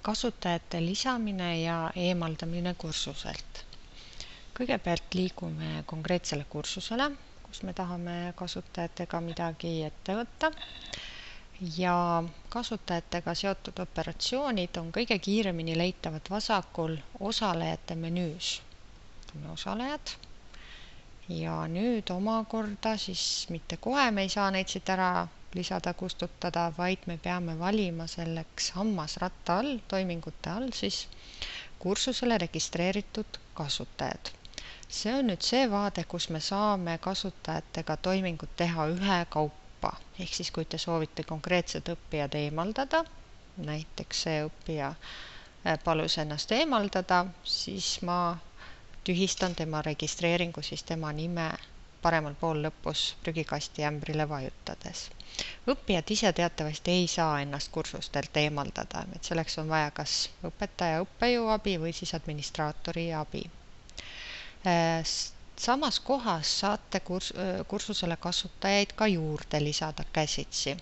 Kasutajate lisamine ja eemaldamine kursuselt. Kõigepealt liigume konkreetsele kursusele, kus me tahame kasutajatega midagi ette võtta. Ja kasutajatega seotud operatsioonid on kõige kiiremini leitavad vasakul osalejate menüüs. Osalejad. Ja nüüd omakorda siis mitte kohe me ei saa neid siit ära lisada, kustutada, vaid me peame valima selleks hammasratta all, toimingute all siis kursusele registreeritud kasutajad. See on nüüd see vaade, kus me saame kasutajatega toimingut teha ühe kaupa. Ehk siis kui te soovite konkreetsed õppijad eemaldada, näiteks see õppija palus ennast eemaldada, siis ma tühistan tema registreeringu, siis tema nime paremal pool lõpus prügikasti ämbrile vajutades. Õppijad ise teatavasti ei saa ennast kursustelt eemaldada, et selleks on vaja kas õpetaja õppejõu abi või siis administraatori abi. Samas kohas saate kursusele kasutajaid ka juurde lisada käsitsi.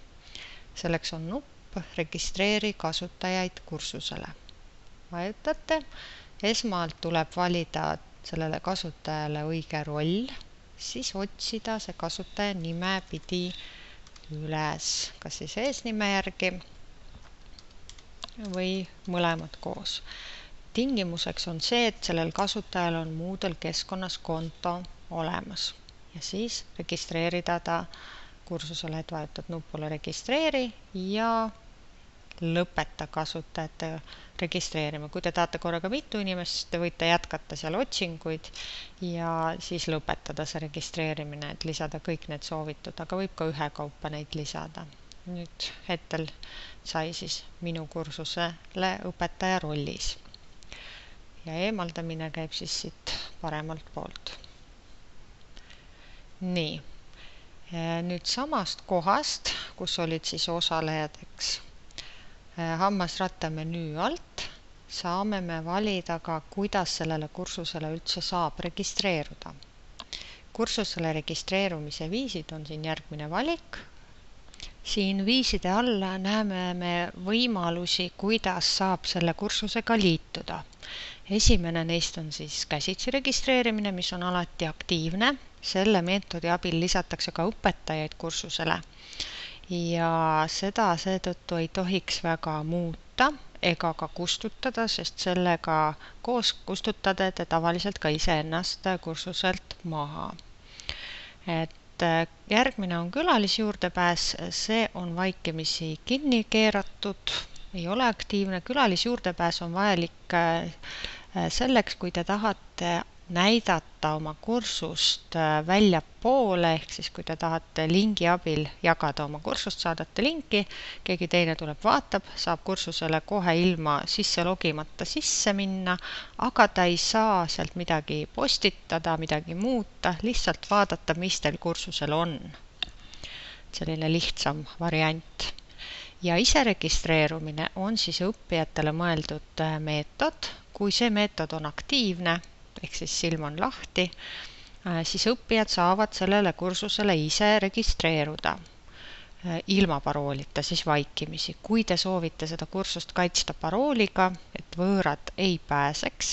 Selleks on nupp registreeri kasutajaid kursusele. Vajutate, esmalt tuleb valida sellele kasutajale õige roll, siis otsida see kasutaja nime pidi üles, kas siis eesnime järgi või mõlemad koos. Tingimuseks on see, et sellel kasutajal on Moodle keskkonnas konto olemas ja siis registreerida ta kursusele, et vajutad nupule registreeri ja lõpeta kasutajate registreerima. Kui te tahate korraga mitu inimest, te võite jätkata seal otsinguid ja siis lõpetada see registreerimine, et lisada kõik need soovitud, aga võib ka ühe kaupa neid lisada. Nüüd hetkel sai siis minu kursusele õpetaja rollis. Ja eemaldamine käib siis siit paremalt poolt. Nii, nüüd samast kohast, kus olid siis osalejad, eks, hammasratta menüü alt saame me valida ka, kuidas sellele kursusele üldse saab registreeruda. Kursusele registreerumise viisid on siin järgmine valik. Siin viiside alla näeme me võimalusi, kuidas saab selle kursusega liituda. Esimene neist on siis käsitsi registreerimine, mis on alati aktiivne. Selle meetodi abil lisatakse ka õpetajaid kursusele. Ja seda seetõttu ei tohiks väga muuta ega ka kustutada, sest sellega koos kustutada te tavaliselt ka iseennast kursuselt maha. Et järgmine on külalisjuurdepääs, see on vaikimisi kinni keeratud, ei ole aktiivne. Külalisjuurdepääs on vajalik selleks, kui te tahate näidata oma kursust väljapoole, ehk siis kui te tahate lingi abil jagada oma kursust, saadate linki, keegi teine tuleb vaatab, saab kursusele kohe ilma sisse logimata sisse minna, aga ta ei saa sealt midagi postitada, midagi muuta, lihtsalt vaadata, mis teil kursusel on. Selline lihtsam variant. Ja ise registreerumine on siis õppijatele mõeldud meetod. Kui see meetod on aktiivne, ehk siis silm on lahti, siis õppijad saavad sellele kursusele ise registreeruda ilma paroolita, siis vaikimisi. Kui te soovite seda kursust kaitsta parooliga, et võõrad ei pääseks,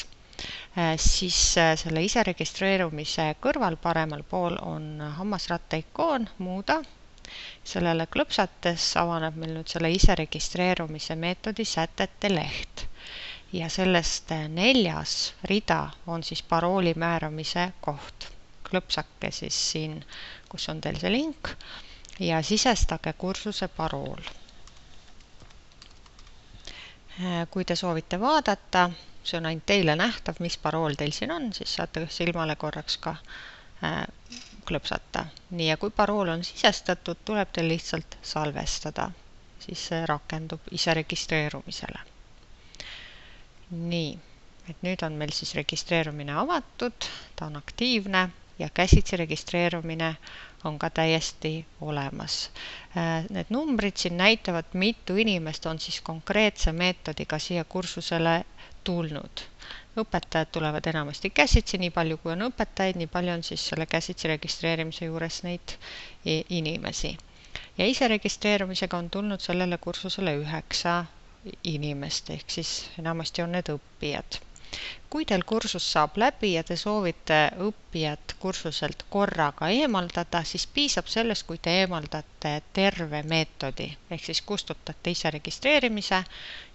siis selle ise registreerumise kõrval paremal pool on hammasratta ikoon, muuda. Sellele klõpsates avaneb meil nüüd selle ise registreerumise meetodi sätete leht. Ja sellest 4. rida on siis parooli määramise koht. Klõpsake siis siin, kus on teil see link ja sisestage kursuse parool. Kui te soovite vaadata, see on ainult teile nähtav, mis parool teil siin on, siis saate silmale korraks ka klõpsata. Nii ja kui parool on sisestatud, tuleb teil lihtsalt salvestada. Siis see rakendub ise registreerumisele. Nii, et nüüd on meil siis registreerumine avatud, ta on aktiivne ja käsitsi registreerumine on ka täiesti olemas. Need numbrid siin näitavad, mitu inimest on siis konkreetse meetodiga siia kursusele tulnud. Õpetajad tulevad enamasti käsitsi, nii palju kui on õpetajaid, nii palju on siis selle käsitsi registreerimise juures neid inimesi. Ja ise registreerumisega on tulnud sellele kursusele 9 inimest, ehk siis enamasti on need õppijad. Kui teil kursus saab läbi ja te soovite õppijat kursuselt korraga eemaldada, siis piisab sellest, kui te eemaldate terve meetodi, ehk siis kustutate ise registreerimise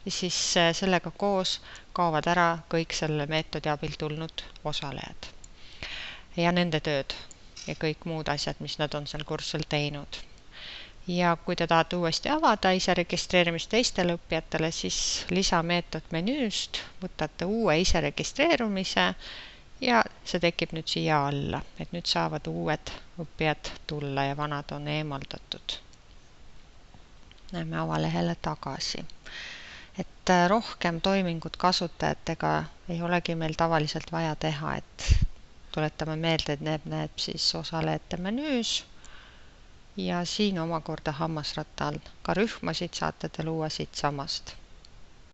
ja siis sellega koos kaovad ära kõik selle meetodi abil tulnud osalejad ja nende tööd ja kõik muud asjad, mis nad on seal kursusel teinud. Ja kui te tahate uuesti avada ise registreerimist teistele õppijatele, siis lisameetod menüüst võtate uue ise registreerumise ja see tekib nüüd siia alla, et nüüd saavad uued õppijad tulla ja vanad on eemaldatud. Läheme avalehele tagasi. Et rohkem toimingut kasutajatega ei olegi meil tavaliselt vaja teha, et tuletame meelde, et need näeb siis osalejate menüüs. Ja siin omakorda hammasratta all ka rühmasid saate te luua siit samast.